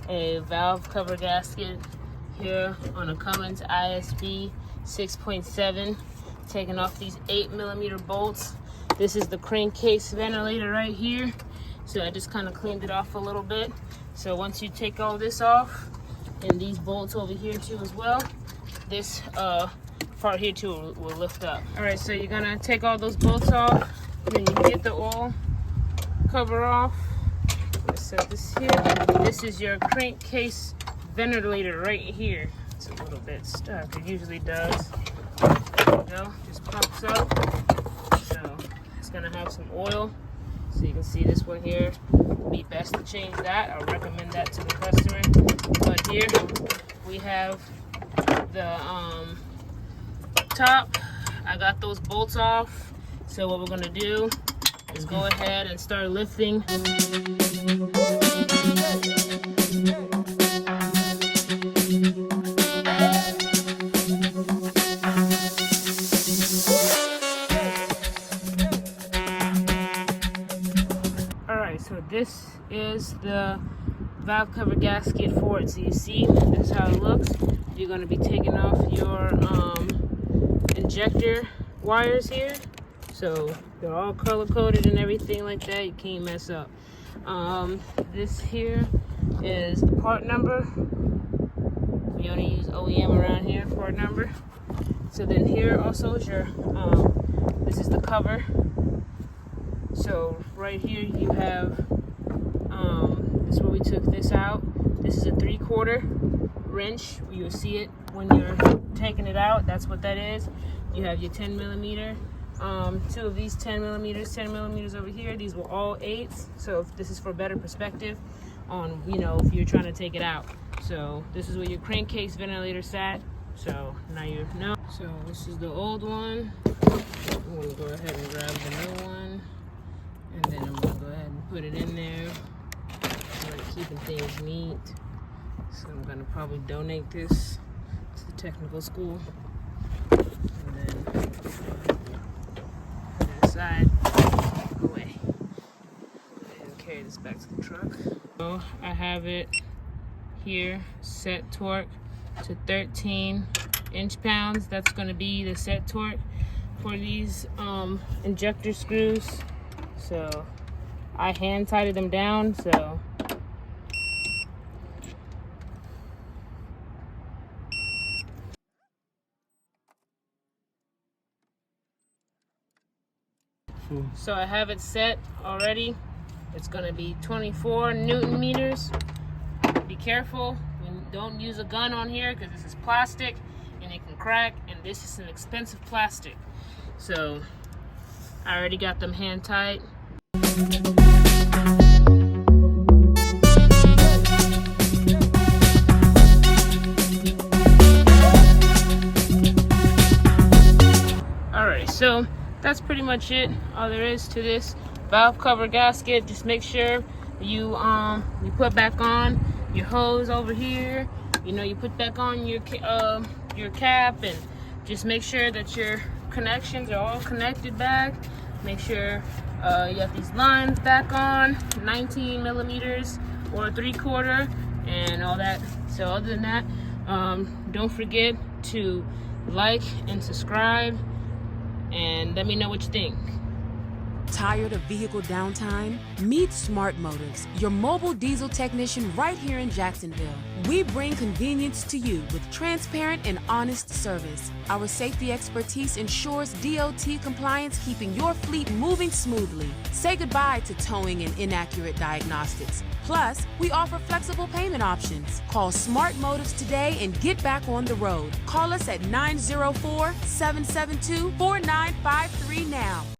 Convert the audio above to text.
a valve cover gasket here on a Cummins ISB 6.7, taking off these 8mm bolts. This is the crankcase ventilator right here, so I just kind of cleaned it off a little bit. So once you take all this off, and these bolts over here too as well, this part here too will lift up. All right, so you're gonna take all those bolts off, and then you get the oil cover off. Let's set this here. This is your crankcase ventilator right here. It's a little bit stuck. It usually does. There you go. Just pumps up. So it's gonna have some oil. So you can see this one here. It'd be best to change that. I recommend that to the customer. But here we have the top. I got those bolts off. So what we're gonna do is go ahead and start lifting. Alright, so this is the valve cover gasket for it. So you see, this is how it looks. You're going to be taking off your injector wires here. So they're all color coded and everything like that. You can't mess up. This here is the part number. We only use OEM around here, part number. So then here also is your, this is the cover. So right here you have, this is where we took this out. This is a 3/4 wrench. You'll see it when you're taking it out. That's what that is. You have your 10mm. Two of these 10mm over here. These were all 8s. So if this is for better perspective on, you know, if you're trying to take it out. So this is where your crankcase ventilator sat. So now you know. So this is the old one. I'm gonna go ahead and grab the new one, and then I'm gonna go ahead and put it in there. I'm like keeping things neat. So I'm gonna probably donate this to the technical school, and then put it aside. Away. Go ahead and carry this back to the truck. So I have it here set torque to 13 inch-pounds. That's going to be the set torque for these injector screws. So I hand tightened them down. So I have it set already. It's going to be 24 Newton meters. Be careful. Don't use a gun on here because this is plastic and it can crack, and this is an expensive plastic. So I already got them hand tight. Alright, so that's pretty much it. All there is to this valve cover gasket. Just make sure you put back on your hose over here. You know, you put back on your cap, and just make sure that your connections are all connected back. Make sure you have these lines back on, 19mm or 3/4 and all that. So other than that, don't forget to like and subscribe, and let me know what you think. Tired of vehicle downtime? Meet Smart Motives, your mobile diesel technician right here in Jacksonville. We bring convenience to you with transparent and honest service. Our safety expertise ensures DOT compliance, keeping your fleet moving smoothly. Say goodbye to towing and inaccurate diagnostics. Plus, we offer flexible payment options. Call Smart Motives today and get back on the road. Call us at 904-772-4953 now.